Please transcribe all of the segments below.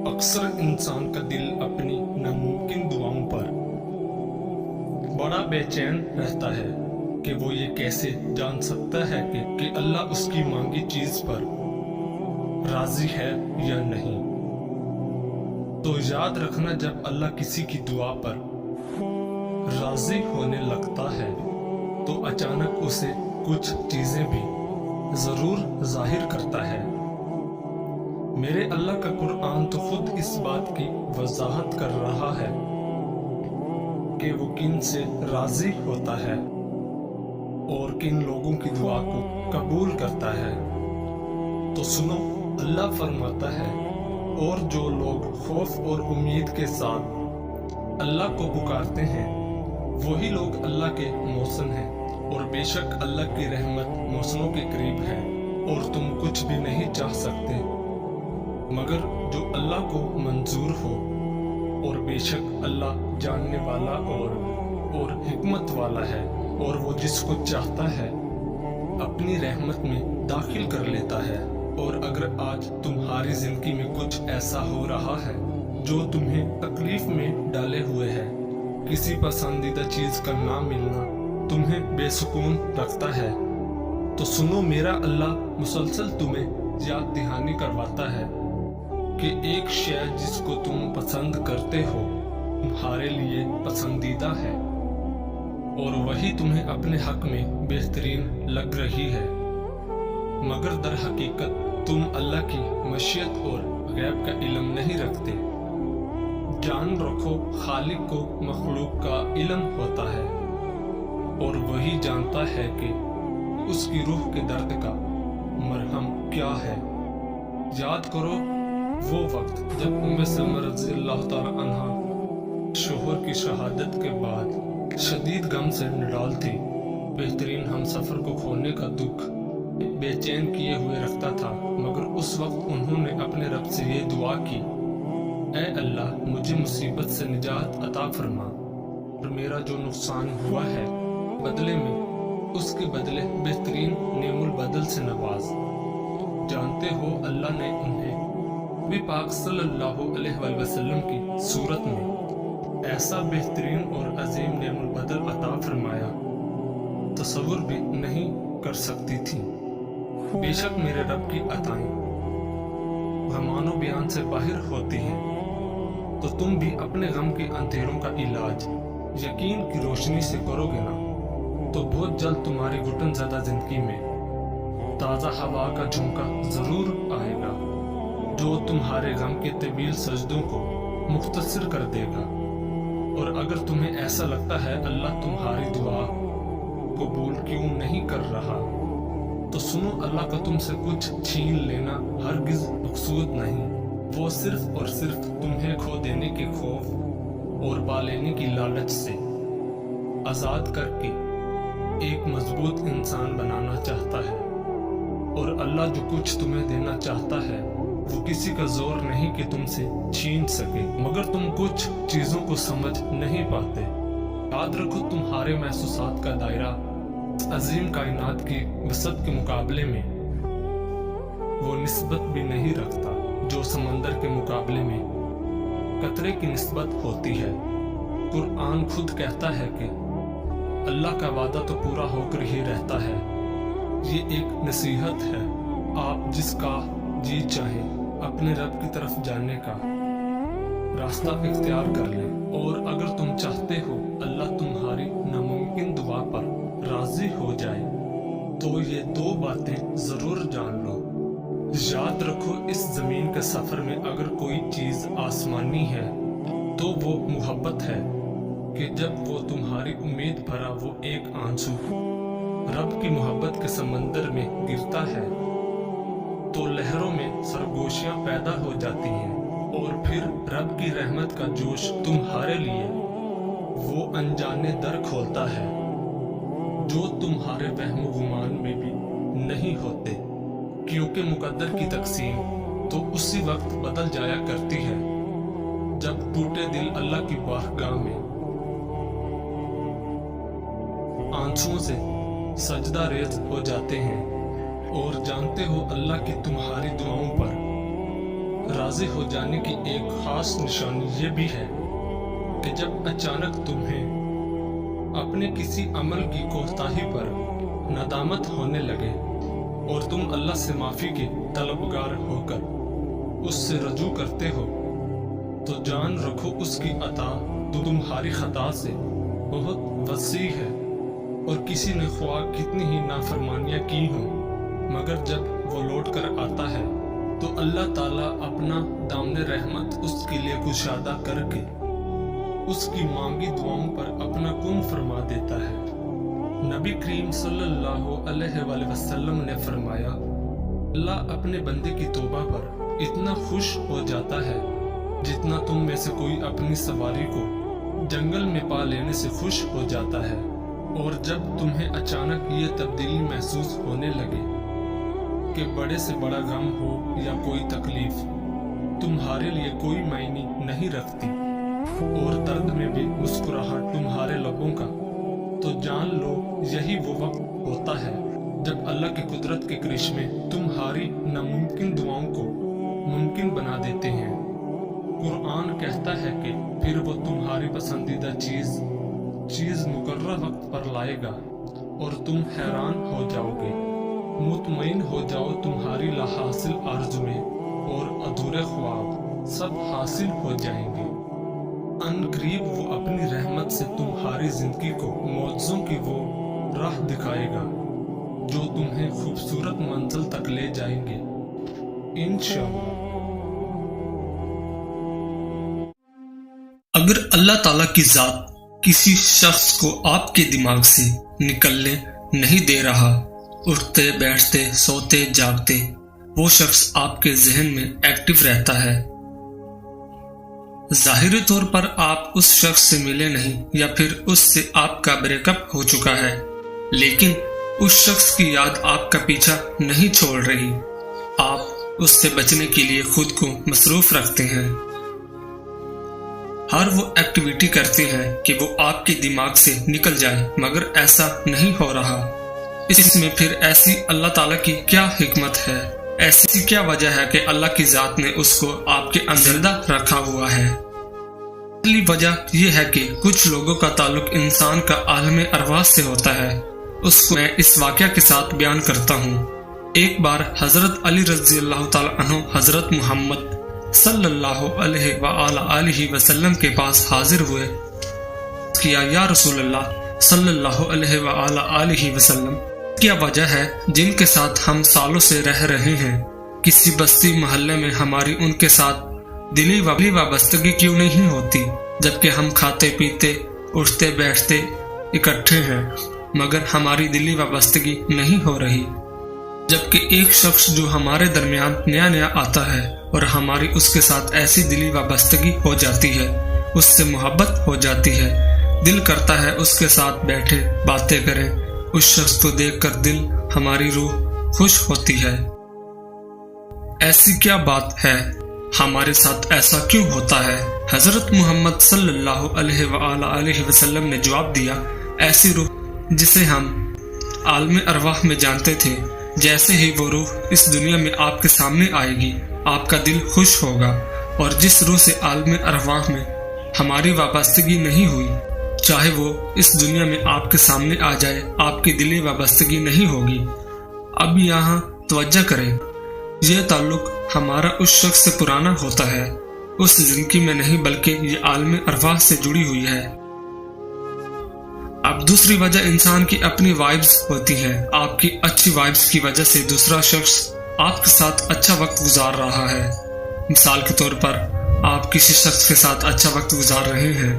अक्सर इंसान का दिल अपनी नामुमकिन दुआओं पर बड़ा बेचैन रहता है कि वो ये कैसे जान सकता है कि अल्लाह उसकी मांगी चीज पर राजी है या नहीं। तो याद रखना, जब अल्लाह किसी की दुआ पर राजी होने लगता है तो अचानक उसे कुछ चीजें भी जरूर जाहिर करता है। मेरे अल्लाह का कुरान तो खुद इस बात की वजाहत कर रहा है कि वो किन से राजी होता है और किन लोगों की दुआ को कबूल करता है। तो सुनो, अल्लाह फरमाता है, और जो लोग खौफ और उम्मीद के साथ अल्लाह को पुकारते हैं वही लोग अल्लाह के मौसन हैं, और बेशक अल्लाह की रहमत मौसनों के करीब है और तुम कुछ भी नहीं चाह सकते मगर जो अल्लाह को मंजूर हो। और बेशक अल्लाह जानने वाला और हिकमत वाला है, और वो जिसको चाहता है अपनी रहमत में दाखिल कर लेता है। और अगर आज तुम्हारी जिंदगी में कुछ ऐसा हो रहा है जो तुम्हें तकलीफ में डाले हुए है, किसी पसंदीदा चीज का ना मिलना तुम्हें बेसुकून रखता है, तो सुनो, मेरा अल्लाह मुसलसल तुम्हें याद दहानी करवाता है कि एक शय जिसको तुम पसंद करते हो तुम्हारे लिए पसंदीदा है और वही तुम्हें अपने हक में बेहतरीन लग रही है, मगर दर हकीकत तुम अल्लाह की मशीयत और गैब का इल्म नहीं रखते। जान रखो, खालिक को मखलूक का इल्म होता है और वही जानता है कि उसकी रूह के दर्द का मरहम क्या है। याद करो वो वक्त जब उम्मे सलमा रज़ियल्लाहु तआला अन्हा शोहर की शहादत के बाद शदीद गम से निडाल थी। बेहतरीन हमसफर को खोने का दुख बेचैन किए हुए रखता था, मगर उस वक्त उन्होंने अपने रब से ये दुआ की, ऐ अल्लाह, मुझे मुसीबत से निजात अता फरमा और मेरा जो नुकसान हुआ है बदले में उसके बदले बेहतरीन नेमुल बदल से नवाज। जानते हो, अल्लाह ने उन्हें नबी पाक सल्लल्लाहु अलैहि वसल्लम की सूरत में ऐसा बेहतरीन और अजीम नेमुल बदल अता फरमाया, तसव्वुर भी नहीं कर सकती थी। बेशक मेरे रब की अताएं गमानो बयान से बाहर होती हैं, तो तुम भी अपने गम के अंधेरों का इलाज यकीन की रोशनी से करोगे ना, तो बहुत जल्द तुम्हारी घुटन ज़्यादा जिंदगी में ताज़ा हवा का झोंका जरूर आएगा जो तुम्हारे गम के तवील सजदों को मुख्तसर कर देगा। और अगर तुम्हें ऐसा लगता है अल्लाह तुम्हारी दुआ कबूल क्यों नहीं कर रहा, तो सुनो, अल्लाह का तुमसे कुछ छीन लेना हरगिज मकसूद नहीं। वो सिर्फ और सिर्फ तुम्हें खो देने के खौफ और पा लेने की लालच से आज़ाद करके एक मजबूत इंसान बनाना चाहता है। और अल्लाह जो कुछ तुम्हें देना चाहता है वो किसी का जोर नहीं कि तुमसे छीन सके, मगर तुम कुछ चीजों को समझ नहीं पाते। याद रखो, तुम्हारे महसूसात का दायरा अजीम कायनात की वसत के मुकाबले में वो निस्बत भी नहीं रखता जो समंदर के मुकाबले में कतरे की निस्बत होती है। कुरान खुद कहता है कि अल्लाह का वादा तो पूरा होकर ही रहता है। ये एक नसीहत है, आप जिसका जी चाहे अपने रब की तरफ जाने का रास्ता इख्तियार कर लें। और अगर तुम चाहते हो अल्लाह तुम्हारी नामुमकिन दुआ पर राजी हो जाए, तो ये दो बातें जरूर जान लो। याद रखो, इस जमीन के सफर में अगर कोई चीज आसमानी है तो वो मोहब्बत है कि जब वो तुम्हारी उम्मीद भरा वो एक आंसू रब की मोहब्बत के समंदर में गिरता है तो लहरों में सरगोशियां पैदा हो जाती हैं, और फिर रब की रहमत का जोश तुम्हारे लिए वो अनजाने दर खोलता है जो तुम्हारे वहमो गुमान में भी नहीं होते, क्योंकि मुकद्दर की तकसीम तो उसी वक्त बदल जाया करती है जब टूटे दिल अल्लाह की बारगाह में आंसुओं से सजदा रेज हो जाते हैं। और जानते हो, अल्लाह की तुम्हारी दुआओं पर वाज़ेह हो जाने की एक ख़ास निशानी ये भी है कि जब अचानक तुम्हें अपने किसी अमल की कोताही पर नदामत होने लगे और तुम अल्लाह से माफ़ी के तलबगार होकर उससे रजू करते हो, तो जान रखो उसकी अता तो तुम्हारी खता से बहुत वसी है। और किसी ने ख्वाह कितनी ही नाफरमानियाँ की हों, मगर जब वो लौट कर आता है तो अल्लाह ताला अपना दामने रहमत उसके लिए कुशादा करके उसकी मांगी दुआओं पर अपना कुन फरमा देता है। नबी करीम सल्लल्लाहु अलैहि वसल्लम ने फरमाया, अल्लाह अपने बंदे की तौबा पर इतना खुश हो जाता है जितना तुम में से कोई अपनी सवारी को जंगल में पा लेने से खुश हो जाता है। और जब तुम्हें अचानक ये तब्दीली महसूस होने लगे कि बड़े से बड़ा गम हो या कोई तकलीफ तुम्हारे लिए कोई मायने नहीं रखती और दर्द में भी मुस्कुराहट तुम्हारे लबों का, तो जान लो यही वो वक्त होता है जब अल्लाह की कुदरत के करिश्मे तुम्हारी नामुमकिन दुआओं को मुमकिन बना देते हैं। कुरान कहता है कि फिर वो तुम्हारी पसंदीदा चीज मुकर्रर वक्त पर लाएगा और तुम हैरान हो जाओगे। मुतमईन हो जाओ तुम्हारी लाहासिल आरज़ुएं और अधूरे ख्वाब सब हासिल हो जाएंगे। अनकरीब वो अपनी रहमत से तुम्हारी जिंदगी को मौजों की वो राह दिखाएगा जो तुम्हें खूबसूरत मंजिल तक ले जाएंगे इंशाअल्लाह। अगर अल्लाह ताला की जात किसी शख्स को आपके दिमाग से निकलने नहीं दे रहा, उठते बैठते सोते जागते वो शख्स आपके जहन में एक्टिव रहता है। जाहिरी तौर पर आप उस शख्स से मिले नहीं या फिर उससे आपका ब्रेकअप हो चुका है, लेकिन उस शख्स की याद आपका पीछा नहीं छोड़ रही। आप उससे बचने के लिए खुद को मसरूफ रखते हैं, हर वो एक्टिविटी करते हैं कि वो आपके दिमाग से निकल जाए, मगर ऐसा नहीं हो रहा। इसमें फिर ऐसी अल्लाह ताला की क्या हिकमत है? ऐसी क्या वजह है कि अल्लाह की जात ने उसको आपके अंदर रखा हुआ है? पहली वजह यह है कि कुछ लोगों का ताल्लुक इंसान का आलम अरवाह से होता है। उसको मैं इस वाक़या के साथ बयान करता हूँ। एक बार हजरत अली रज़ी अल्लाह ताला अन्हु हजरत मोहम्मद सल्लल्लाहु अलैहि वसल्लम के पास हाजिर हुए। किया, या रसूल अल्लाह सल्लल्लाहु अलैहि वसल्लम, क्या वजह है जिनके साथ हम सालों से रह रहे हैं, किसी बस्ती मोहल्ले में हमारी उनके साथ दिली वाबस्तगी क्यों नहीं होती, जबकि हम खाते पीते उठते बैठते इकट्ठे हैं, मगर हमारी दिली वाबस्तगी नहीं हो रही। जबकि एक शख्स जो हमारे दरमियान नया आता है और हमारी उसके साथ ऐसी दिली वाबस्तगी हो जाती है, उससे मोहब्बत हो जाती है, दिल करता है उसके साथ बैठे बातें करें, उस शख्स को देखकर दिल हमारी रूह खुश होती है। ऐसी क्या बात है, हमारे साथ ऐसा क्यों होता है? हजरत मोहम्मद सल्लल्लाहु अलैहि वसल्लम ने जवाब दिया, ऐसी रूह जिसे हम आलम अरवाह में जानते थे, जैसे ही वो रूह इस दुनिया में आपके सामने आएगी आपका दिल खुश होगा, और जिस रूह से आलम अरवाह में हमारी वाबस्तगी नहीं हुई, चाहे वो इस दुनिया में आपके सामने आ जाए, आपकी दिली वाबस्तगी नहीं होगी। अब यहाँ तवज्जो करें, यह ताल्लुक हमारा उस शख्स से पुराना होता है, उस जिंदगी में नहीं बल्कि ये आलम अरवाह से जुड़ी हुई है। अब दूसरी वजह इंसान की अपनी वाइब्स होती हैं। आपकी अच्छी वाइब्स की वजह से दूसरा शख्स आपके साथ अच्छा वक्त गुजार रहा है। मिसाल के तौर पर आप किसी शख्स के साथ अच्छा वक्त गुजार रहे हैं,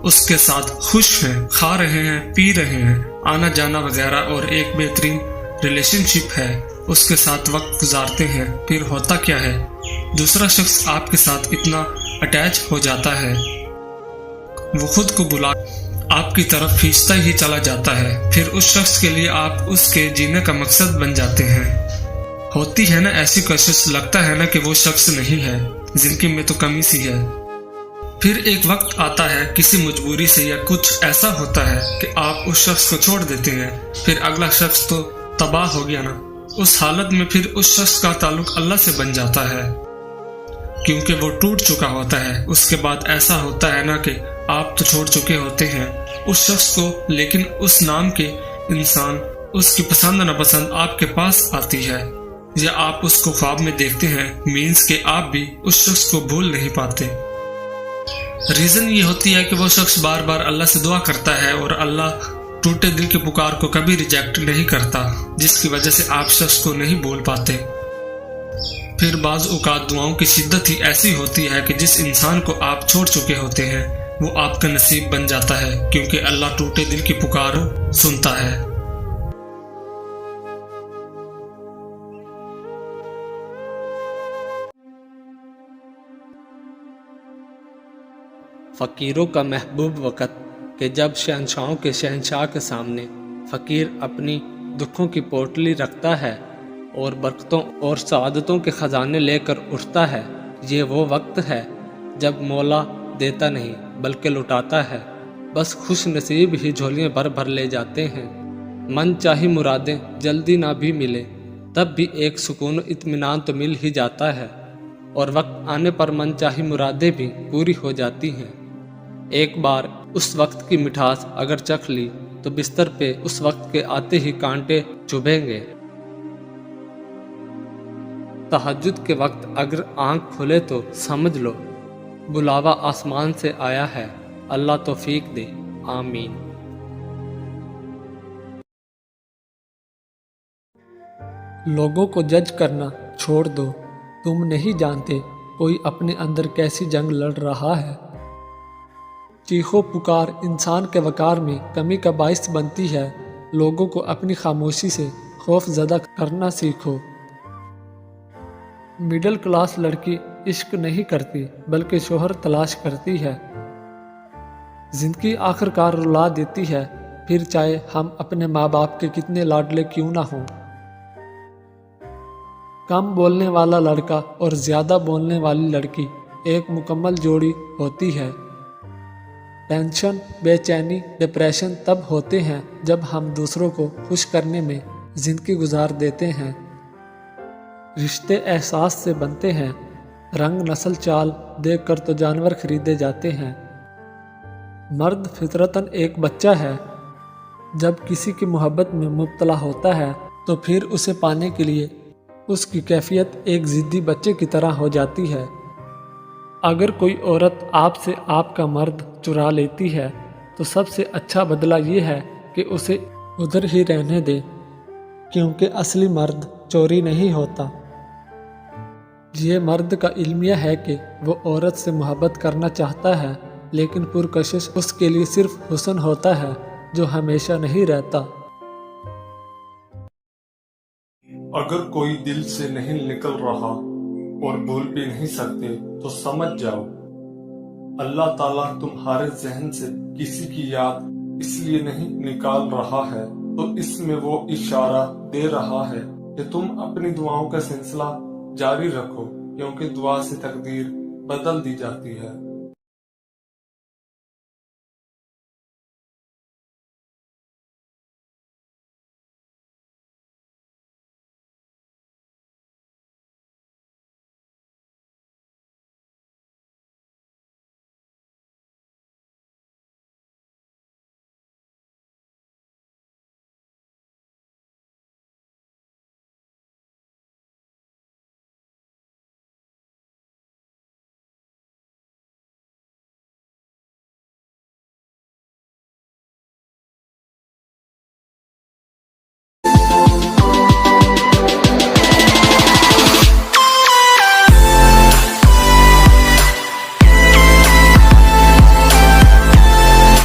उसके साथ खुश हैं, खा रहे हैं, पी रहे हैं, आना जाना वगैरह, और एक बेहतरीन रिलेशनशिप है, उसके साथ वक्त गुजारते हैं। फिर होता क्या है, दूसरा शख्स आपके साथ इतना अटैच हो जाता है, वो खुद को बुला आपकी तरफ खींचता ही चला जाता है। फिर उस शख्स के लिए आप उसके जीने का मकसद बन जाते हैं। होती है ना ऐसी कोशिश, लगता है ना कि वो शख्स नहीं है, जिंदगी में तो कमी सी है। फिर एक वक्त आता है किसी मजबूरी से या कुछ ऐसा होता है कि आप उस शख्स को छोड़ देते हैं, फिर अगला शख्स तो तबाह हो गया ना, اس حالت میں پھر اس شخص کا تعلق اللہ سے بن جاتا ہے، کیونکہ وہ ٹوٹ چکا ہوتا ہے۔ اس کے بعد ایسا ہوتا ہے نا کہ آپ تو چھوڑ چکے ہوتے ہیں اس شخص کو، لیکن اس نام کے انسان، اس کی پسند ناپسند آپ کے پاس آتی ہے، یا آپ اس کو خواب میں دیکھتے ہیں، مینز کہ آپ بھی اس شخص کو بھول نہیں پاتے۔ ریزن یہ ہوتی ہے کہ وہ شخص بار بار اللہ سے دعا کرتا ہے اور اللہ ٹوٹے دل کی پکار کو کبھی ریجیکٹ نہیں کرتا، جس کی وجہ سے آپ شخص کو نہیں بول پاتے۔ پھر بعض اوقات دعاؤں کی شدت ہی ایسی ہوتی ہے کہ جس انسان کو آپ چھوڑ چکے ہوتے ہیں وہ آپ کا نصیب بن جاتا ہے، کیونکہ اللہ ٹوٹے دل کی پکار سنتا ہے۔ فقیروں کا محبوب وقت کہ جب شہنشاہوں کے شہنشاہ کے سامنے فقیر اپنی دکھوں کی پوٹلی رکھتا ہے اور برکتوں اور سعادتوں کے خزانے لے کر اٹھتا ہے، یہ وہ وقت ہے جب مولا دیتا نہیں بلکہ لٹاتا ہے۔ بس خوش نصیب ہی جھولیاں بھر بھر لے جاتے ہیں۔ من چاہی مرادیں جلدی نہ بھی ملے تب بھی ایک سکون و اطمینان تو مل ہی جاتا ہے، اور وقت آنے پر من چاہی مرادیں بھی پوری ہو جاتی ہیں۔ ایک بار اس وقت کی مٹھاس اگر چکھ لی تو بستر پہ اس وقت کے آتے ہی کانٹے چبھیں گے۔ تہجد کے وقت اگر آنکھ کھلے تو سمجھ لو بلاوا آسمان سے آیا ہے، اللہ توفیق دے، آمین۔ لوگوں کو جج کرنا چھوڑ دو، تم نہیں جانتے کوئی اپنے اندر کیسی جنگ لڑ رہا ہے۔ چیخو پکار انسان کے وقار میں کمی کا باعث بنتی ہے۔ لوگوں کو اپنی خاموشی سے خوف زدہ کرنا سیکھو۔ مڈل کلاس لڑکی عشق نہیں کرتی بلکہ شوہر تلاش کرتی ہے۔ زندگی آخر کار رلا دیتی ہے، پھر چاہے ہم اپنے ماں باپ کے کتنے لاڈلے کیوں نہ ہوں۔ کم بولنے والا لڑکا اور زیادہ بولنے والی لڑکی ایک مکمل جوڑی ہوتی ہے۔ ٹینشن، بے چینی، ڈپریشن تب ہوتے ہیں جب ہم دوسروں کو خوش کرنے میں زندگی گزار دیتے ہیں۔ رشتے احساس سے بنتے ہیں، رنگ نسل چال دیکھ کر تو جانور خریدے جاتے ہیں۔ مرد فطرتاً ایک بچہ ہے، جب کسی کی محبت میں مبتلا ہوتا ہے تو پھر اسے پانے کے لیے اس کی کیفیت ایک ضدی بچے کی طرح ہو جاتی ہے۔ اگر کوئی عورت آپ سے آپ کا مرد چرا لیتی ہے تو سب سے اچھا بدلہ یہ ہے کہ اسے ادھر ہی رہنے دے، کیونکہ اصلی مرد چوری نہیں ہوتا۔ یہ مرد کا المیہ ہے کہ وہ عورت سے محبت کرنا چاہتا ہے، لیکن پرکشش اس کے لیے صرف حسن ہوتا ہے جو ہمیشہ نہیں رہتا۔ اگر کوئی دل سے نہیں نکل رہا اور بھول بھی نہیں سکتے تو سمجھ جاؤ اللہ تعالیٰ تمہارے ذہن سے کسی کی یاد اس لیے نہیں نکال رہا ہے، تو اس میں وہ اشارہ دے رہا ہے کہ تم اپنی دعاؤں کا سلسلہ جاری رکھو، کیونکہ دعا سے تقدیر بدل دی جاتی ہے۔